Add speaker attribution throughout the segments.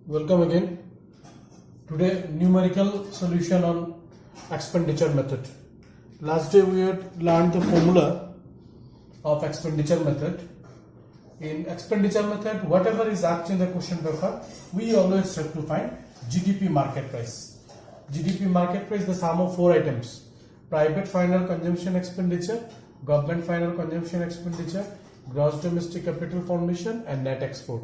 Speaker 1: Welcome again. Today numerical solution on expenditure method. Last day we had learned the formula of expenditure method. In expenditure method, whatever is asked in the question paper, we always have to find GDP market price. GDP market price, the sum of four items: private final consumption expenditure, government final consumption expenditure, gross domestic capital formation, and net export.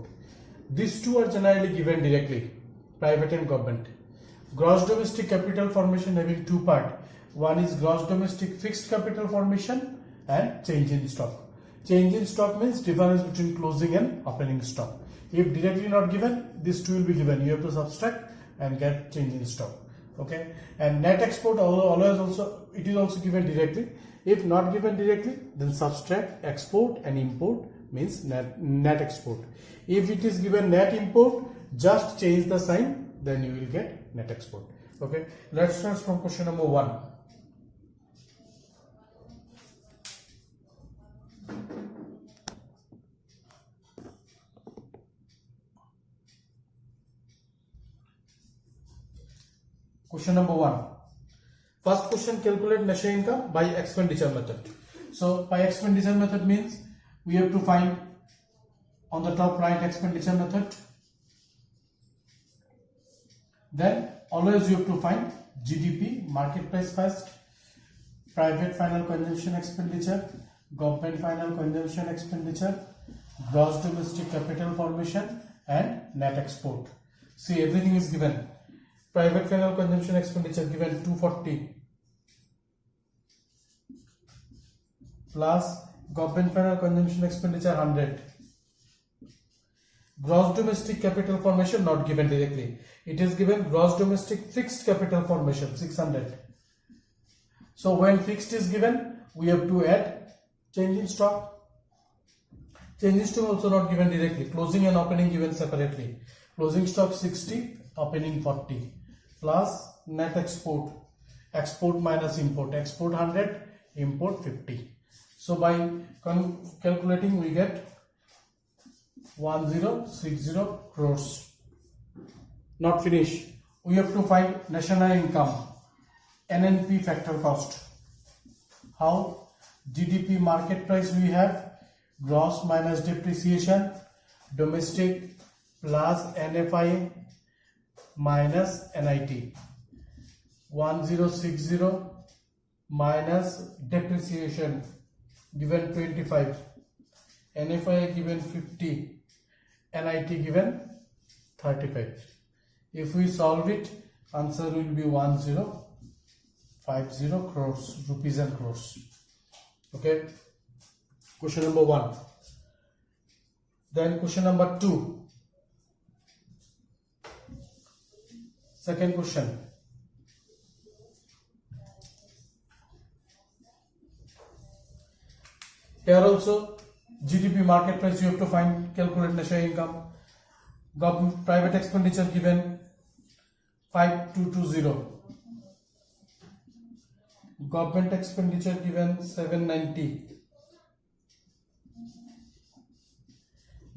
Speaker 1: These two are generally given directly, private and government. Gross domestic capital formation having two parts. One is gross domestic fixed capital formation and change in stock. Change in stock means difference between closing and opening stock. If directly not given, these two will be given. You have to subtract and get change in stock. Okay. And net export always also, it is also given directly. If not given directly, then subtract export and import means net export. If it is given net import, just change the sign, then you will get net export. Okay, let's start from question number 1. Question number 1. First question, calculate national income by expenditure method. So by expenditure method means we have to find on the top right expenditure method. Then always you have to find GDP market price first, private final consumption expenditure, government final consumption expenditure, gross domestic capital formation, and net export. See, everything is given. Private final consumption expenditure given 240 plus government final consumption expenditure 100. Gross domestic capital formation not given directly. It is given gross domestic fixed capital formation 600. So when fixed is given, we have to add change in stock. Change in stock also not given directly. Closing and opening given separately. Closing stock 60, opening 40 plus net export. Export minus import. Export 100, import 50. So by calculating we get 1060 crores. Not finish. We have to find national income, NNP factor cost. How? GDP market price we have, gross minus depreciation, domestic plus NFI minus NIT. 1060 minus depreciation given 25, NFI given 50, NIT given 35. If we solve it, answer will be 1050 crores, rupees and crores. Okay. Question number 1. Then question number 2. Second question. Here also GDP market price you have to find, calculate national income. Government private expenditure given 5220. Government expenditure given 790.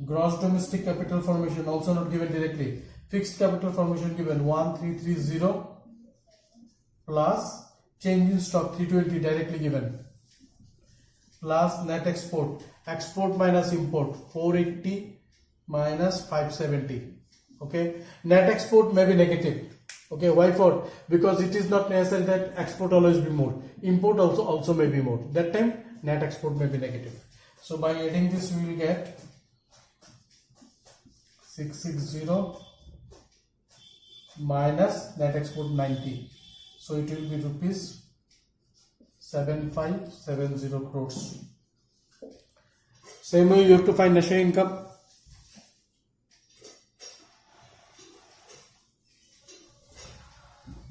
Speaker 1: Gross domestic capital formation also not given directly. Fixed capital formation given 1330 plus change in stock 320 directly given plus net export. Export minus import 480 minus 570. Okay, net export may be negative. Okay, why for? Because it is not necessary that export always be more. Import also may be more. That time net export may be negative. So by adding this we will get 660 minus net export 90. So it will be rupees 7570 crores. Same way you have to find national income.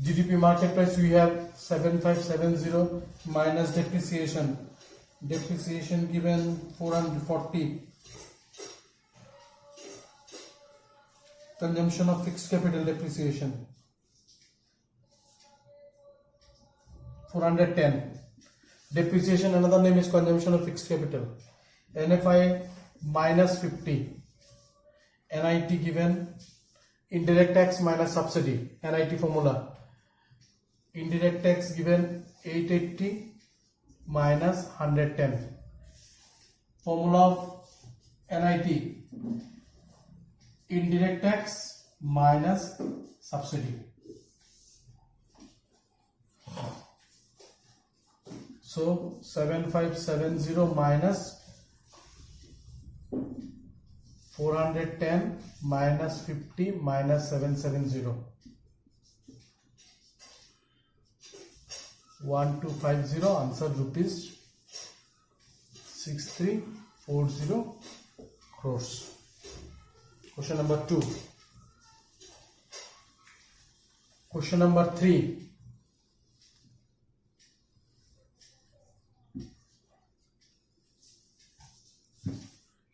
Speaker 1: GDP market price we have 7570 minus depreciation. Depreciation given 440. Consumption of fixed capital depreciation 410. Depreciation, another name is consumption of fixed capital. NFI minus 50. NIT given indirect tax minus subsidy, NIT formula. Indirect tax given 880 minus 110. Formula of NIT, indirect tax minus subsidy. So 7570 minus 410 minus 50 minus 770. 1250, answer rupees 6340 crores. Question number 2. Question number 3.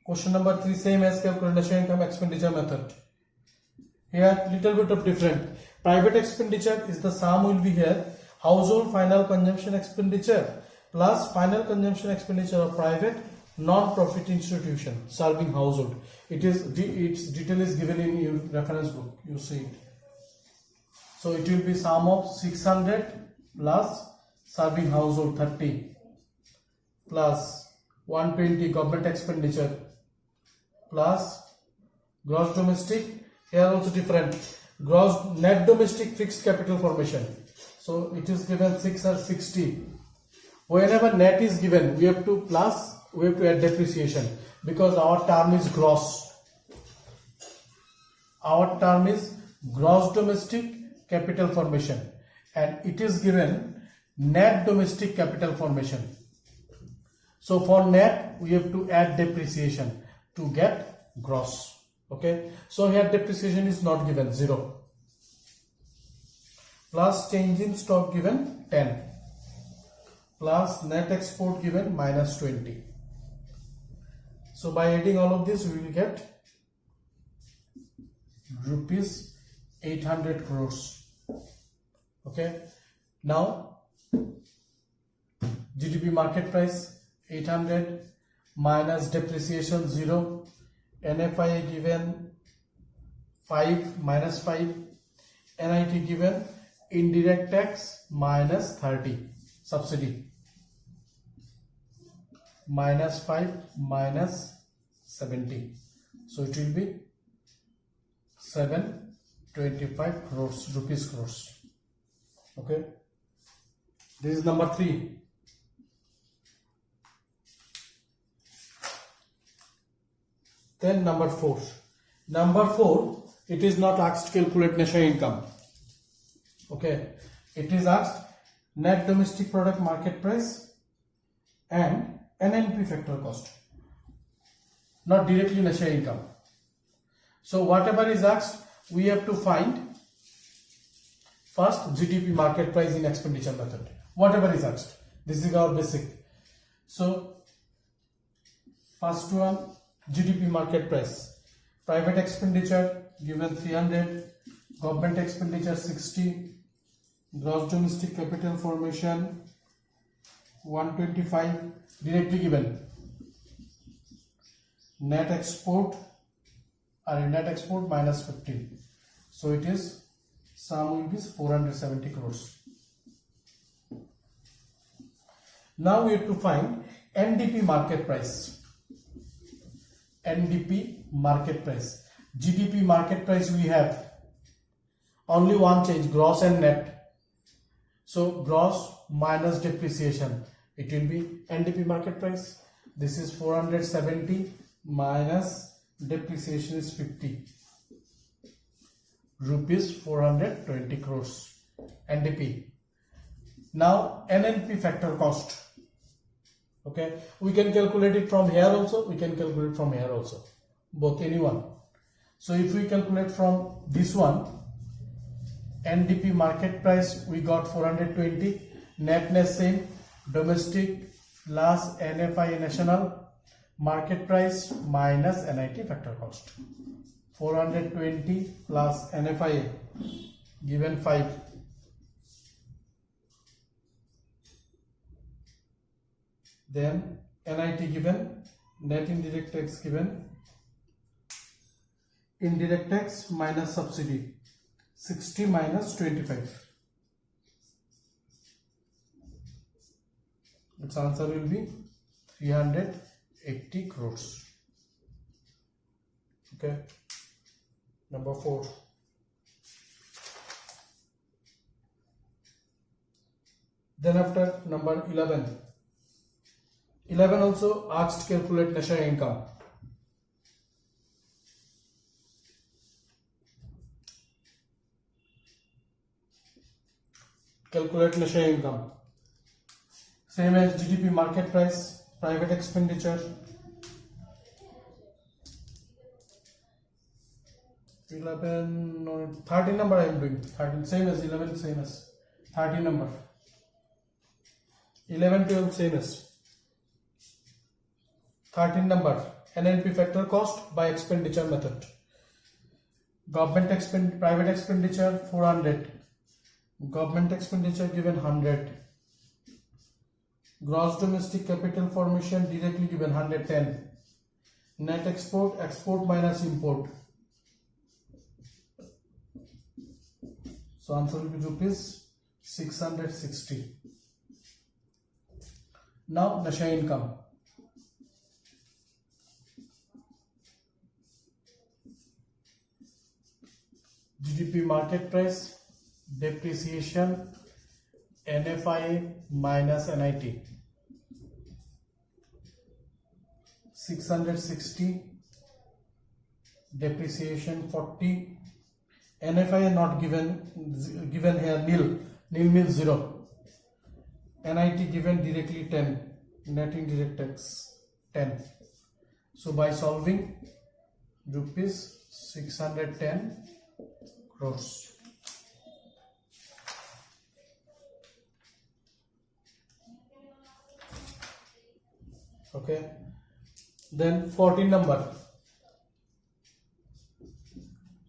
Speaker 1: Question number 3, same as calculate national income expenditure method. Here little bit of different. Private expenditure is the sum will be here household final consumption expenditure plus final consumption expenditure of private non-profit institution serving household. Its detail is given in your reference book. You see it. So it will be sum of 600 plus serving household 30 plus 120 government expenditure plus gross domestic. Here also different. Gross net domestic fixed capital formation. So it is given 6 or 60. Whenever net is given, we have to add depreciation because our term is gross. Our term is gross domestic capital formation and it is given net domestic capital formation. So for net we have to add depreciation to get gross. Okay, so here depreciation is not given, 0, plus change in stock given 10 plus net export given minus 20. So by adding all of this we will get rupees 800 crores. Okay, now GDP market price 800 minus depreciation 0, NFI given 5 minus 5, NIT given indirect tax minus 30, subsidy minus 5 minus 70. So it will be 725 crores, rupees crores. Okay, this is number 3. Then number 4. Number 4, it is not asked calculate national income. Okay, it is asked net domestic product market price and NNP factor cost, not directly national income. So whatever is asked, we have to find first GDP market price in expenditure method. Whatever is asked, this is our basic. So first one, GDP market price. Private expenditure given 300, government expenditure 60, gross domestic capital formation 125, directly given. Net export minus 15. So it is sum will be 470 crores. Now we have to find NDP market price. NDP market price. GDP market price we have only one change, gross and net. So gross minus depreciation, it will be NDP market price. This is 470 minus depreciation is 50, rupees 420 crores NDP. Now NNP factor cost. Okay, we can calculate it from here also, we can calculate from here also, both, anyone. So if we calculate from this one, NDP market price we got 420, netness same, domestic plus NFI national market price minus NIT factor cost. 420 plus NFI given 5. Then NIT given, net indirect tax given indirect tax minus subsidy, 60 minus 25. Its answer will be 380 crores. Okay. Number 4. Then after number 11. 11 also asked calculate national income. Calculate national income. Same as GDP market price, private expenditure. 11, no, 13 number I am doing. 13, same as 11, same as 13 number. 11, 12, same as 13 number. NNP factor cost by expenditure method. Government private expenditure 400. Government expenditure given 100. Gross domestic capital formation directly given 110. Net export, export minus import. So answer will be rupees 660. Now national income. GDP market price, depreciation, NFI minus NIT. 660, depreciation 40, NFI not given here nil means 0, NIT given directly 10, net indirect tax 10. So by solving, rupees 610 crores. Okay, then 14 number.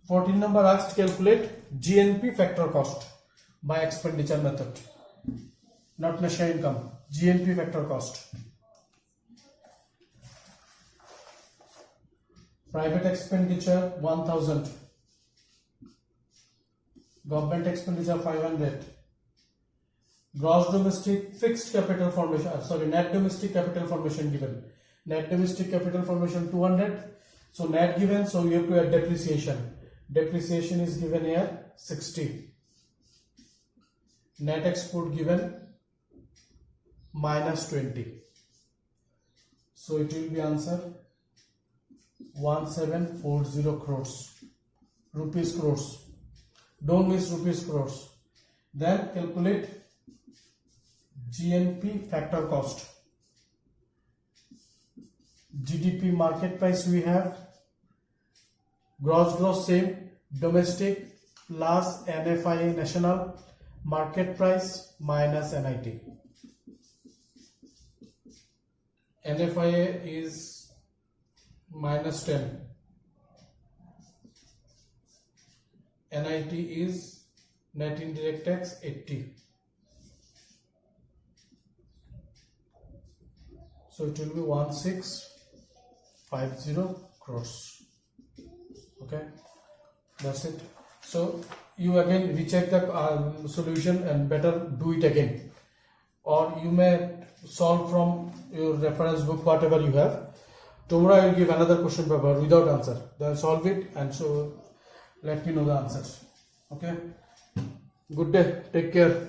Speaker 1: 14 number asked calculate GNP factor cost by expenditure method, not national income. GNP factor cost. Private expenditure 1000. Government expenditure 500. Gross domestic fixed capital formation, net domestic capital formation given. Net domestic capital formation 200. So net given, so you have to add depreciation. Depreciation is given here 60. Net export given minus 20. So it will be answer 1740 crores. Rupees crores. Don't miss rupees crores. Then calculate GNP factor cost. GDP market price we have. Gross same. Domestic plus NFI national. Market price minus NIT. NFI is minus 10. NIT is net indirect tax 80. So it will be 1650 crores. Okay, that's it. So you again recheck the solution and better do it again, or you may solve from your reference book whatever you have. Tomorrow I will give another question paper without answer. Then solve it and so let me know the answers. Okay. Good day. Take care.